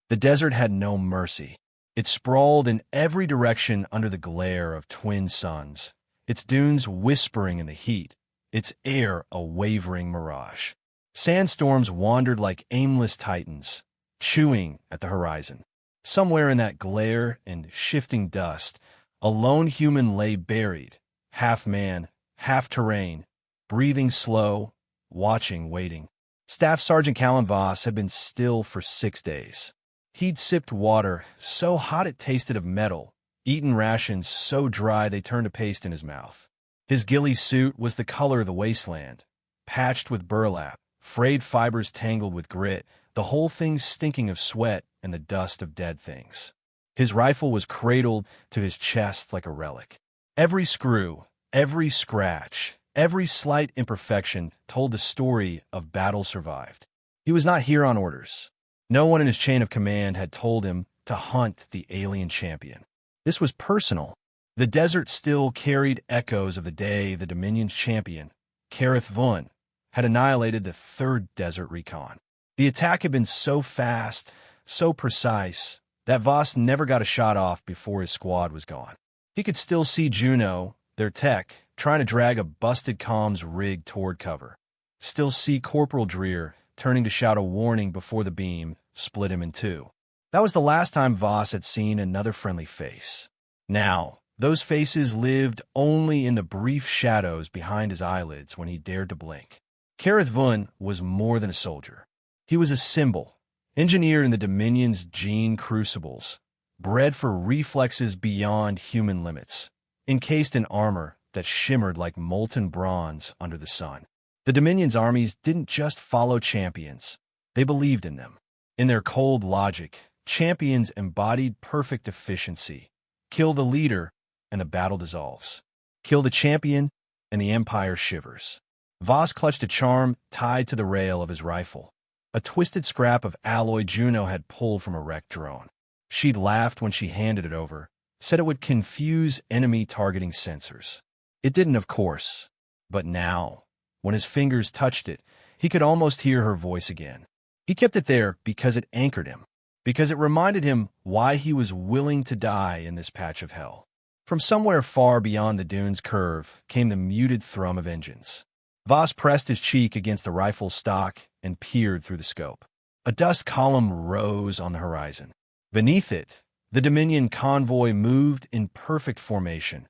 The desert had no mercy. It sprawled in every direction under the glare of twin suns, its dunes whispering in the heat, its air a wavering mirage. Sandstorms wandered like aimless titans, chewing at the horizon. Somewhere in that glare and shifting dust, a lone human lay buried, half man, half terrain, breathing slow, watching, waiting. Staff Sergeant Callan Voss had been still for 6 days. He'd sipped water so hot it tasted of metal, eaten rations so dry they turned to paste in his mouth. His ghillie suit was the color of the wasteland, patched with burlap, frayed fibers tangled with grit, the whole thing stinking of sweat and the dust of dead things. His rifle was cradled to his chest like a relic. Every screw, every scratch, every slight imperfection told the story of battle survived. He was not here on orders. No one in his chain of command had told him to hunt the alien champion. This was personal. The desert still carried echoes of the day the Dominion's champion, Kareth Vun, had annihilated the Third Desert Recon. The attack had been so fast, so precise, that Voss never got a shot off before his squad was gone. He could still see Juno, their tech, trying to drag a busted comms rig toward cover. Still see Corporal Dreer turning to shout a warning before the beam split him in two. That was the last time Voss had seen another friendly face. Now, those faces lived only in the brief shadows behind his eyelids when he dared to blink. Kareth Vun was more than a soldier. He was a symbol, engineered in the Dominion's gene crucibles, bred for reflexes beyond human limits, encased in armor that shimmered like molten bronze under the sun. The Dominion's armies didn't just follow champions. They believed in them. In their cold logic, champions embodied perfect efficiency. Kill the leader, and the battle dissolves. Kill the champion, and the empire shivers. Voss clutched a charm tied to the rail of his rifle, a twisted scrap of alloy Juno had pulled from a wrecked drone. She'd laughed when she handed it over, said it would confuse enemy targeting sensors. It didn't, of course, but now, when his fingers touched it, he could almost hear her voice again. He kept it there because it anchored him, because it reminded him why he was willing to die in this patch of hell. From somewhere far beyond the dune's curve came the muted thrum of engines. Voss pressed his cheek against the rifle's stock and peered through the scope. A dust column rose on the horizon. Beneath it, the Dominion convoy moved in perfect formation,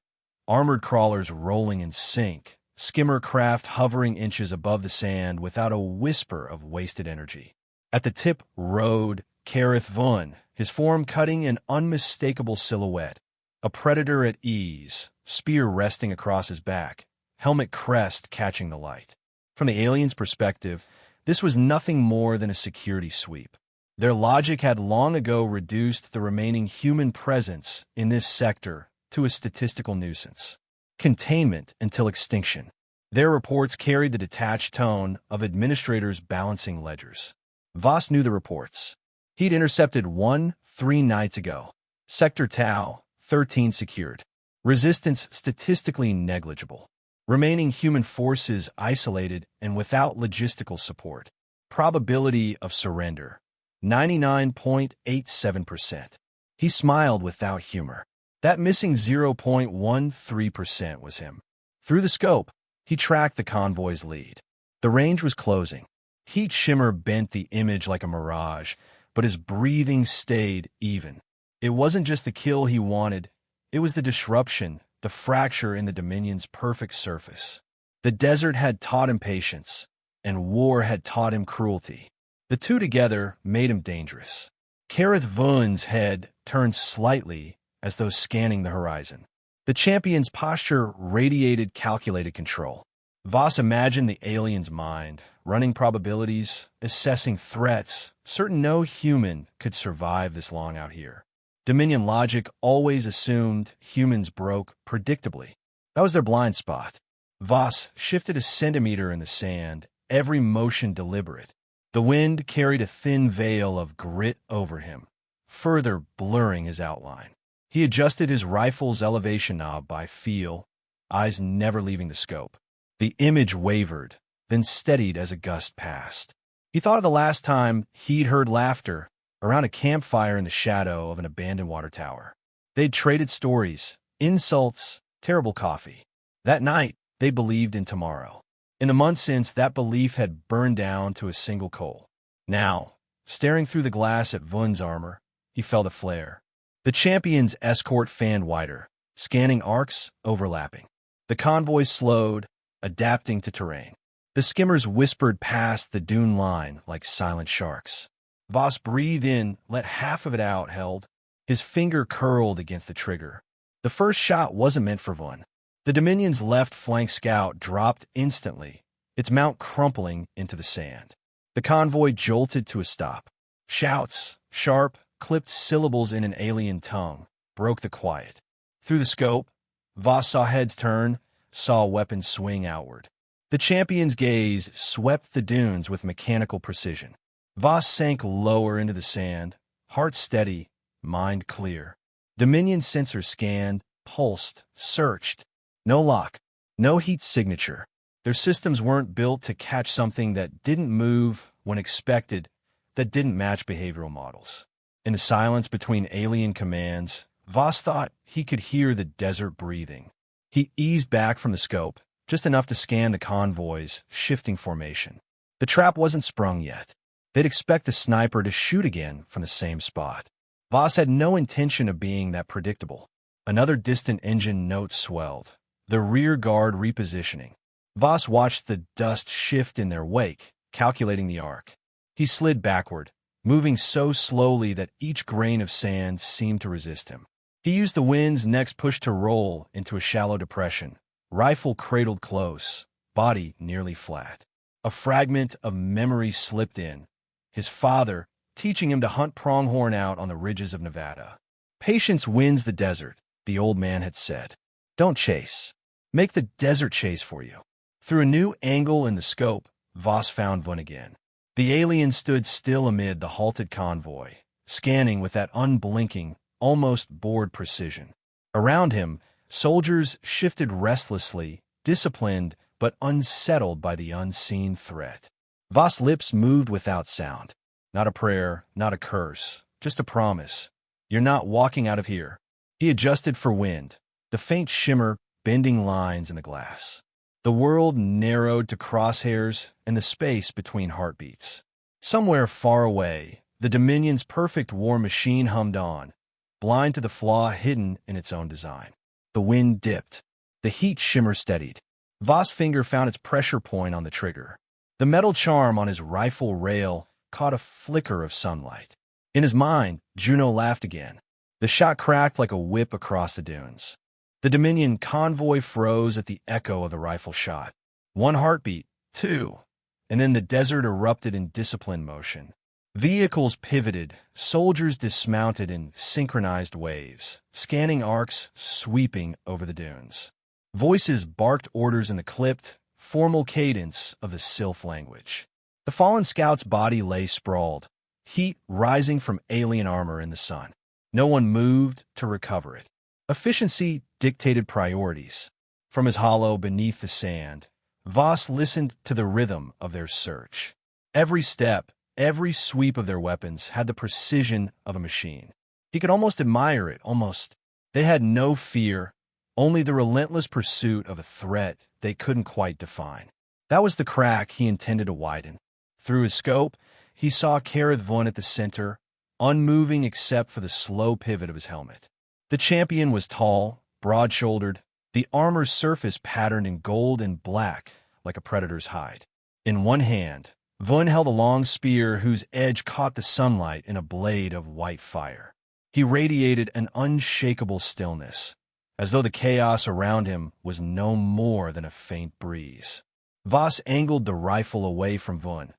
armored crawlers rolling in sync, skimmer craft hovering inches above the sand without a whisper of wasted energy. At the tip rode Kareth Vun, his form cutting an unmistakable silhouette, a predator at ease, spear resting across his back, helmet crest catching the light. From the aliens' perspective, this was nothing more than a security sweep. Their logic had long ago reduced the remaining human presence in this sector to a statistical nuisance. Containment until extinction. Their reports carried the detached tone of administrators balancing ledgers. Voss knew the reports. He'd intercepted one 3 nights ago. Sector Tau, 13 secured. Resistance statistically negligible. Remaining human forces isolated and without logistical support. Probability of surrender, 99.87%. He smiled without humor. That missing 0.13% was him. Through the scope, he tracked the convoy's lead. The range was closing. Heat shimmer bent the image like a mirage, but his breathing stayed even. It wasn't just the kill he wanted. It was the disruption, the fracture in the Dominion's perfect surface. The desert had taught him patience, and war had taught him cruelty. The two together made him dangerous. Kareth Vun's head turned slightly as though scanning the horizon. The champion's posture radiated calculated control. Voss imagined the alien's mind, running probabilities, assessing threats, certain no human could survive this long out here. Dominion logic always assumed humans broke predictably. That was their blind spot. Voss shifted a centimeter in the sand, every motion deliberate. The wind carried a thin veil of grit over him, further blurring his outline. He adjusted his rifle's elevation knob by feel, eyes never leaving the scope. The image wavered, then steadied as a gust passed. He thought of the last time he'd heard laughter, around a campfire in the shadow of an abandoned water tower. They'd traded stories, insults, terrible coffee. That night, they believed in tomorrow. In the months since, that belief had burned down to a single coal. Now, staring through the glass at Vun's armor, he felt a flare. The champion's escort fanned wider, scanning arcs overlapping. The convoy slowed, adapting to terrain. The skimmers whispered past the dune line like silent sharks. Voss breathed in, let half of it out, held. His finger curled against the trigger. The first shot wasn't meant for Vun. The Dominion's left flank scout dropped instantly, its mount crumpling into the sand. The convoy jolted to a stop. Shouts, sharp, clipped syllables in an alien tongue, broke the quiet. Through the scope, Voss saw heads turn, saw weapons swing outward. The champion's gaze swept the dunes with mechanical precision. Voss sank lower into the sand, heart steady, mind clear. Dominion sensors scanned, pulsed, searched. No lock, no heat signature. Their systems weren't built to catch something that didn't move when expected, that didn't match behavioral models. In the silence between alien commands, Voss thought he could hear the desert breathing. He eased back from the scope, just enough to scan the convoy's shifting formation. The trap wasn't sprung yet. They'd expect the sniper to shoot again from the same spot. Voss had no intention of being that predictable. Another distant engine note swelled, the rear guard repositioning. Voss watched the dust shift in their wake, calculating the arc. He slid backward, moving so slowly that each grain of sand seemed to resist him. He used the wind's next push to roll into a shallow depression, rifle cradled close, body nearly flat. A fragment of memory slipped in, his father teaching him to hunt pronghorn out on the ridges of Nevada. Patience wins the desert, the old man had said. Don't chase. Make the desert chase for you. Through a new angle in the scope, Voss found Vun again. The alien stood still amid the halted convoy, scanning with that unblinking, almost bored precision. Around him, soldiers shifted restlessly, disciplined but unsettled by the unseen threat. Voss' lips moved without sound. Not a prayer, not a curse, just a promise. You're not walking out of here. He adjusted for wind, the faint shimmer bending lines in the glass. The world narrowed to crosshairs and the space between heartbeats. Somewhere far away, the Dominion's perfect war machine hummed on, blind to the flaw hidden in its own design. The wind dipped. The heat shimmer steadied. Voss' finger found its pressure point on the trigger. The metal charm on his rifle rail caught a flicker of sunlight. In his mind, Juno laughed again. The shot cracked like a whip across the dunes. The Dominion convoy froze at the echo of the rifle shot. One heartbeat, two, and then the desert erupted in disciplined motion. Vehicles pivoted, soldiers dismounted in synchronized waves, scanning arcs sweeping over the dunes. Voices barked orders in the clipped, formal cadence of the Sylph language. The fallen scout's body lay sprawled, heat rising from alien armor in the sun. No one moved to recover it. Efficiency dictated priorities. From his hollow beneath the sand, Voss listened to the rhythm of their search. Every step, every sweep of their weapons had the precision of a machine. He could almost admire it, almost. They had no fear, only the relentless pursuit of a threat they couldn't quite define. That was the crack he intended to widen. Through his scope, he saw Kareth Vun at the center, unmoving except for the slow pivot of his helmet. The champion was tall, broad-shouldered, the armor's surface patterned in gold and black like a predator's hide. In one hand, Vun held a long spear whose edge caught the sunlight in a blade of white fire. He radiated an unshakable stillness, as though the chaos around him was no more than a faint breeze. Voss angled the rifle away from Vun,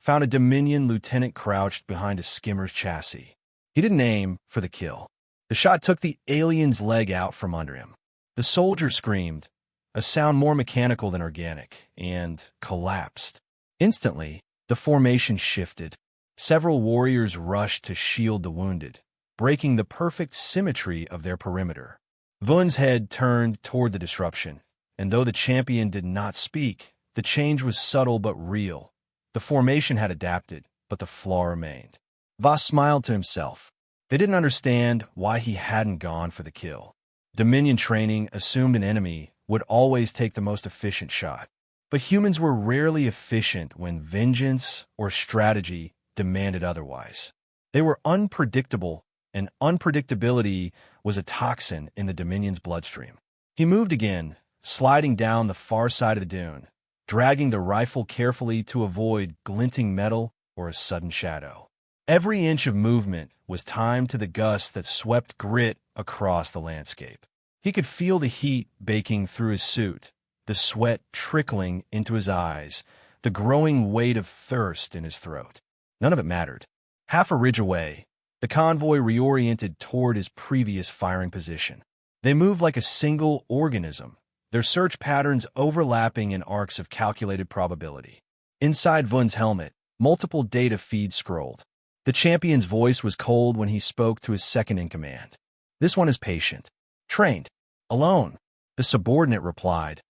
found a Dominion lieutenant crouched behind a skimmer's chassis. He didn't aim for the kill. The shot took the alien's leg out from under him. The soldier screamed, a sound more mechanical than organic, and collapsed. Instantly, the formation shifted. Several warriors rushed to shield the wounded, breaking the perfect symmetry of their perimeter. Vun's head turned toward the disruption, and though the champion did not speak, the change was subtle but real. The formation had adapted, but the flaw remained. Voss smiled to himself. They didn't understand why he hadn't gone for the kill. Dominion training assumed an enemy would always take the most efficient shot. But humans were rarely efficient when vengeance or strategy demanded otherwise. They were unpredictable, and unpredictability was a toxin in the Dominion's bloodstream. He moved again, sliding down the far side of the dune, dragging the rifle carefully to avoid glinting metal or a sudden shadow. Every inch of movement was timed to the gust that swept grit across the landscape. He could feel the heat baking through his suit, the sweat trickling into his eyes, the growing weight of thirst in his throat. None of it mattered. Half a ridge away, the convoy reoriented toward his previous firing position. They moved like a single organism, their search patterns overlapping in arcs of calculated probability. Inside Vun's helmet, multiple data feeds scrolled. The champion's voice was cold when he spoke to his second-in-command. This one is patient. Trained. Alone. The subordinate replied,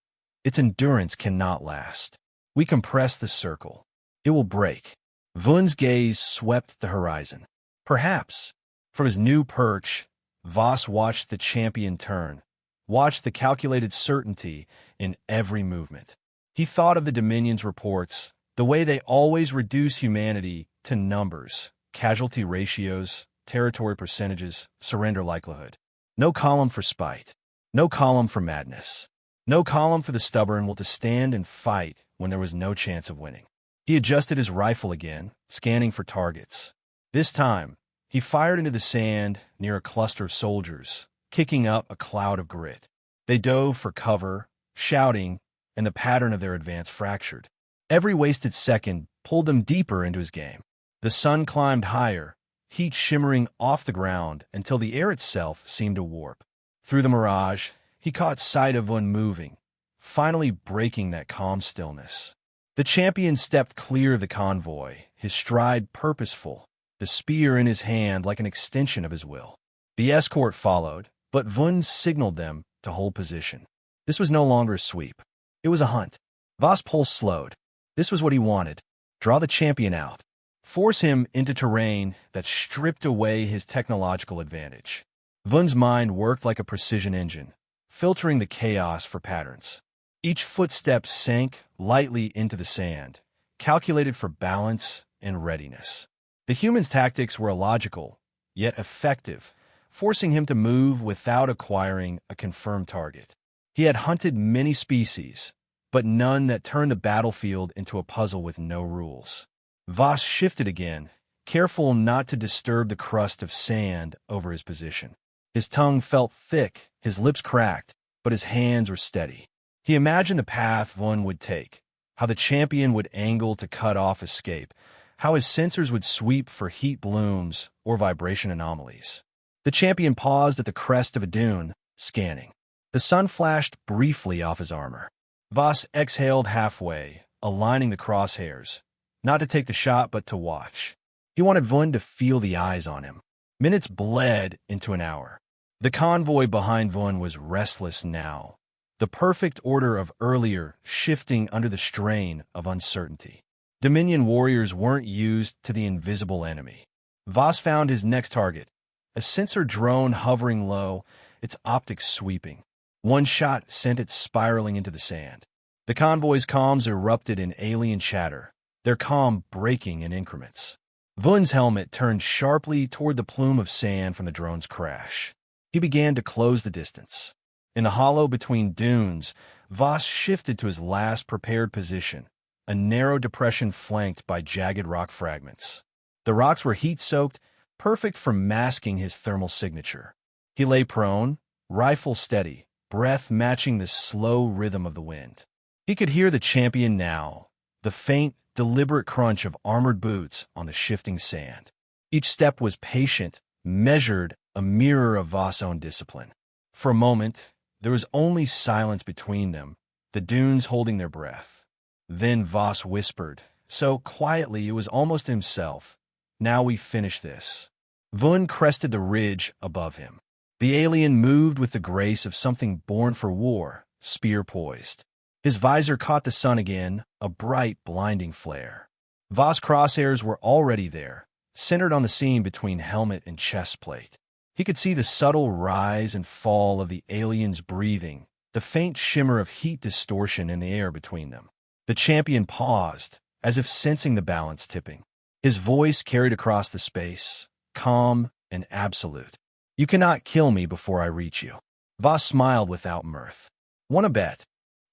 its endurance cannot last. We compress the circle. It will break. Vun's gaze swept the horizon. Perhaps. From his new perch, Voss watched the champion turn, watched the calculated certainty in every movement. He thought of the Dominion's reports, the way they always reduce humanity to numbers, casualty ratios, territory percentages, surrender likelihood. No column for spite. No column for madness. No column for the stubborn will to stand and fight when there was no chance of winning. He adjusted his rifle again, scanning for targets. This time, he fired into the sand near a cluster of soldiers, kicking up a cloud of grit. They dove for cover, shouting, and the pattern of their advance fractured. Every wasted second pulled them deeper into his game. The sun climbed higher, heat shimmering off the ground until the air itself seemed to warp. Through the mirage, he caught sight of Vun moving, finally breaking that calm stillness. The champion stepped clear of the convoy, his stride purposeful, the spear in his hand like an extension of his will. The escort followed, but Vun signaled them to hold position. This was no longer a sweep. It was a hunt. Voss' pulse slowed. This was what he wanted. Draw the champion out. Force him into terrain that stripped away his technological advantage. Vun's mind worked like a precision engine, filtering the chaos for patterns. Each footstep sank lightly into the sand, calculated for balance and readiness. The human's tactics were illogical, yet effective, forcing him to move without acquiring a confirmed target. He had hunted many species, but none that turned the battlefield into a puzzle with no rules. Voss shifted again, careful not to disturb the crust of sand over his position. His tongue felt thick, his lips cracked, but his hands were steady. He imagined the path Vun would take, how the champion would angle to cut off escape, how his sensors would sweep for heat blooms or vibration anomalies. The champion paused at the crest of a dune, scanning. The sun flashed briefly off his armor. Voss exhaled halfway, aligning the crosshairs, not to take the shot but to watch. He wanted Vun to feel the eyes on him. Minutes bled into an hour. The convoy behind Vun was restless now, the perfect order of earlier shifting under the strain of uncertainty. Dominion warriors weren't used to the invisible enemy. Voss found his next target, a sensor drone hovering low, its optics sweeping. One shot sent it spiraling into the sand. The convoy's comms erupted in alien chatter, their comm breaking in increments. Vun's helmet turned sharply toward the plume of sand from the drone's crash. He began to close the distance. In the hollow between dunes, Voss shifted to his last prepared position, a narrow depression flanked by jagged rock fragments. The rocks were heat-soaked, perfect for masking his thermal signature. He lay prone, rifle steady, breath matching the slow rhythm of the wind. He could hear the champion now, the faint, deliberate crunch of armored boots on the shifting sand. Each step was patient, measured, a mirror of Voss' own discipline. For a moment, there was only silence between them, the dunes holding their breath. Then Voss whispered, so quietly it was almost himself, "Now we finish this." Vun crested the ridge above him. The alien moved with the grace of something born for war, spear poised. His visor caught the sun again, a bright, blinding flare. Voss' crosshairs were already there, centered on the seam between helmet and chest plate. He could see the subtle rise and fall of the alien's breathing, the faint shimmer of heat distortion in the air between them. The champion paused, as if sensing the balance tipping. His voice carried across the space, calm and absolute. "You cannot kill me before I reach you." Voss smiled without mirth. "Want a bet?"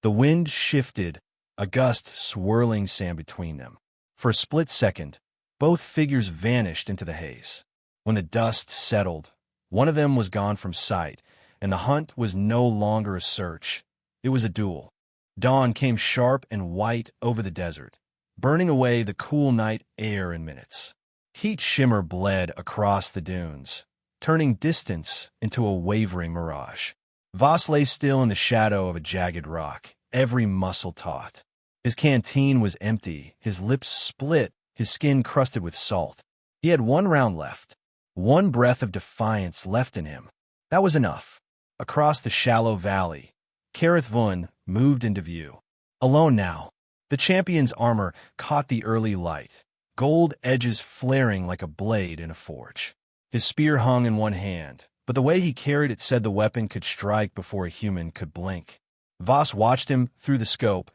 The wind shifted, a gust swirling sand between them. For a split second, both figures vanished into the haze. When the dust settled, one of them was gone from sight, and the hunt was no longer a search. It was a duel. Dawn came sharp and white over the desert, burning away the cool night air in minutes. Heat shimmer bled across the dunes, turning distance into a wavering mirage. Voss lay still in the shadow of a jagged rock, every muscle taut. His canteen was empty, his lips split, his skin crusted with salt. He had one round left, one breath of defiance left in him. That was enough. Across the shallow valley, Kareth Vun moved into view. Alone now, the champion's armor caught the early light, gold edges flaring like a blade in a forge. His spear hung in one hand, but the way he carried it said the weapon could strike before a human could blink. Voss watched him through the scope,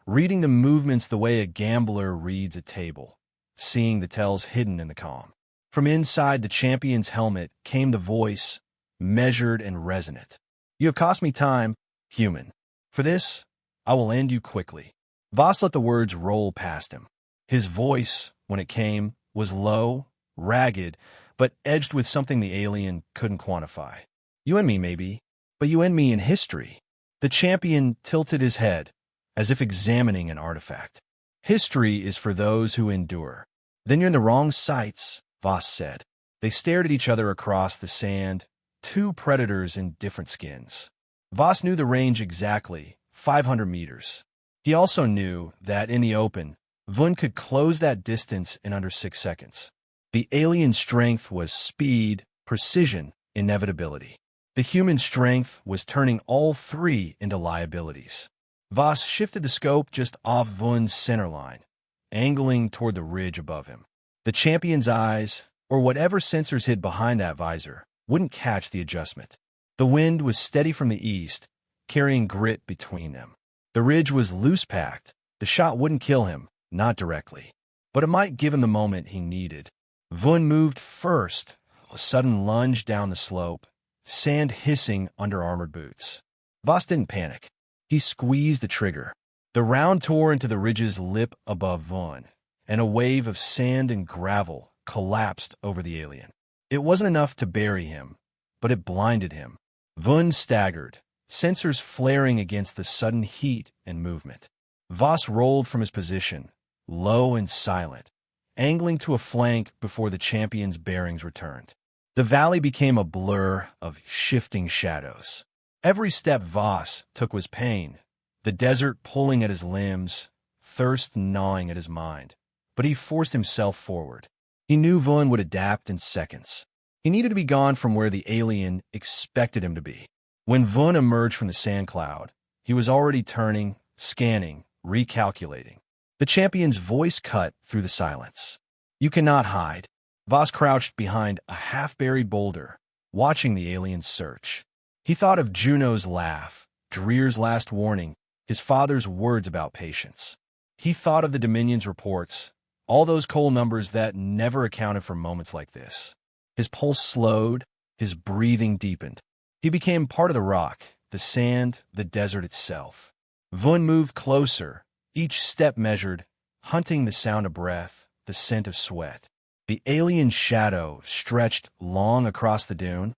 reading the movements the way a gambler reads a table, seeing the tells hidden in the calm. From inside the champion's helmet came the voice, measured and resonant. "You have cost me time, human. For this, I will end you quickly." Voss let the words roll past him. His voice, when it came, was low, ragged, but edged with something the alien couldn't quantify. "You and me, maybe, but you and me in history." The champion tilted his head, as if examining an artifact. "History is for those who endure." "Then you're in the wrong sights," Voss said. They stared at each other across the sand, two predators in different skins. Voss knew the range exactly, 500 meters. He also knew that, in the open, Vun could close that distance in under 6 seconds. The alien strength was speed, precision, inevitability. The human strength was turning all three into liabilities. Voss shifted the scope just off Vun's center line, angling toward the ridge above him. The champion's eyes, or whatever sensors hid behind that visor, wouldn't catch the adjustment. The wind was steady from the east, carrying grit between them. The ridge was loose-packed. The shot wouldn't kill him, not directly, but it might give him the moment he needed. Vun moved first, a sudden lunge down the slope, sand hissing under armored boots. Voss didn't panic. He squeezed the trigger. The round tore into the ridge's lip above Vun, and a wave of sand and gravel collapsed over the alien. It wasn't enough to bury him, but it blinded him. Vun staggered, sensors flaring against the sudden heat and movement. Voss rolled from his position, low and silent, angling to a flank before the champion's bearings returned. The valley became a blur of shifting shadows. Every step Voss took was pain, the desert pulling at his limbs, thirst gnawing at his mind. But he forced himself forward. He knew Vun would adapt in seconds. He needed to be gone from where the alien expected him to be. When Vun emerged from the sand cloud, he was already turning, scanning, recalculating. The champion's voice cut through the silence. "You cannot hide." Voss crouched behind a half-buried boulder, watching the alien's search. He thought of Juno's laugh, Dreer's last warning, his father's words about patience. He thought of the Dominion's reports, all those cold numbers that never accounted for moments like this. His pulse slowed, his breathing deepened. He became part of the rock, the sand, the desert itself. Vun moved closer, each step measured, hunting the sound of breath, the scent of sweat. The alien shadow stretched long across the dune,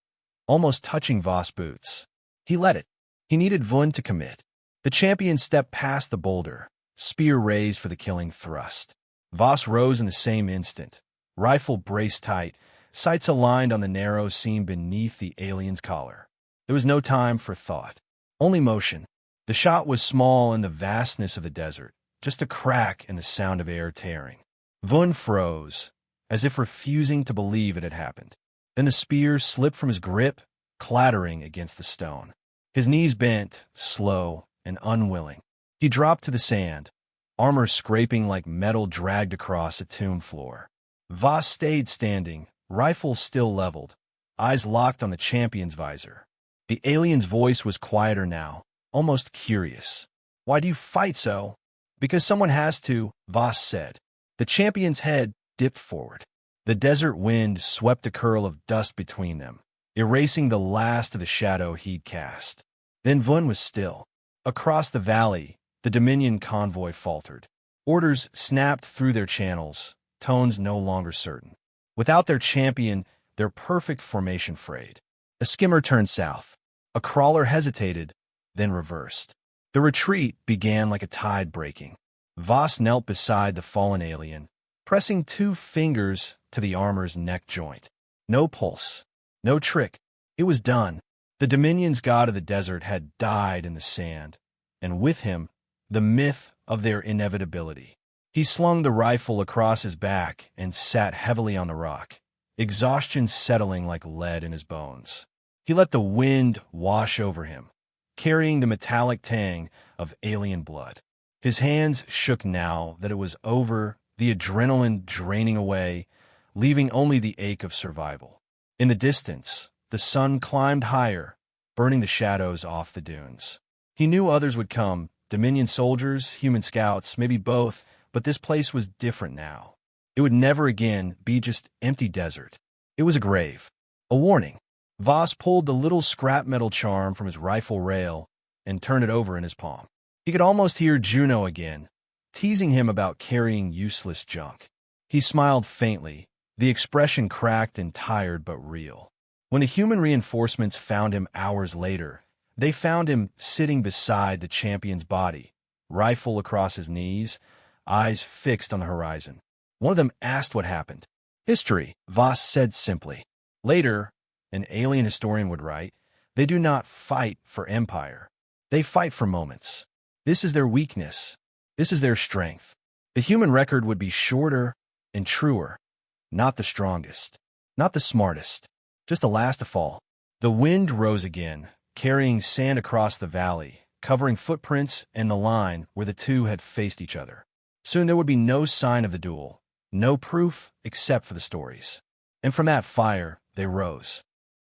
almost touching Voss' boots. He let it. He needed Vun to commit. The champion stepped past the boulder, spear raised for the killing thrust. Voss rose in the same instant, rifle braced tight, sights aligned on the narrow seam beneath the alien's collar. There was no time for thought, only motion. The shot was small in the vastness of the desert, just a crack in the sound of air tearing. Vun froze, as if refusing to believe it had happened. Then the spear slipped from his grip, clattering against the stone. His knees bent, slow and unwilling. He dropped to the sand, armor scraping like metal dragged across a tomb floor. Voss stayed standing, rifle still leveled, eyes locked on the champion's visor. The alien's voice was quieter now, almost curious. "Why do you fight so?" "Because someone has to," Voss said. The champion's head dipped forward. The desert wind swept a curl of dust between them, erasing the last of the shadow he'd cast. Then Vun was still. Across the valley, the Dominion convoy faltered. Orders snapped through their channels, tones no longer certain. Without their champion, their perfect formation frayed. A skimmer turned south. A crawler hesitated, then reversed. The retreat began like a tide breaking. Voss knelt beside the fallen alien, pressing 2 fingers to the armor's neck joint. No pulse, no trick. It was done. The Dominion's god of the desert had died in the sand, and with him, the myth of their inevitability. He slung the rifle across his back and sat heavily on the rock, exhaustion settling like lead in his bones. He let the wind wash over him, carrying the metallic tang of alien blood. His hands shook now that it was over, the adrenaline draining away, leaving only the ache of survival. In the distance, the sun climbed higher, burning the shadows off the dunes. He knew others would come, Dominion soldiers, human scouts, maybe both, but this place was different now. It would never again be just empty desert. It was a grave, a warning. Voss pulled the little scrap metal charm from his rifle rail and turned it over in his palm. He could almost hear Juno again, teasing him about carrying useless junk. He smiled faintly, the expression cracked and tired but real. When the human reinforcements found him hours later, they found him sitting beside the champion's body, rifle across his knees, eyes fixed on the horizon. One of them asked what happened. "History," Voss said simply. Later, an alien historian would write, "They do not fight for empire. They fight for moments. This is their weakness. This is their strength." The human record would be shorter and truer. Not the strongest, not the smartest, just the last to fall. The wind rose again, carrying sand across the valley, covering footprints and the line where the two had faced each other. Soon there would be no sign of the duel, no proof except for the stories. And from that fire, they rose.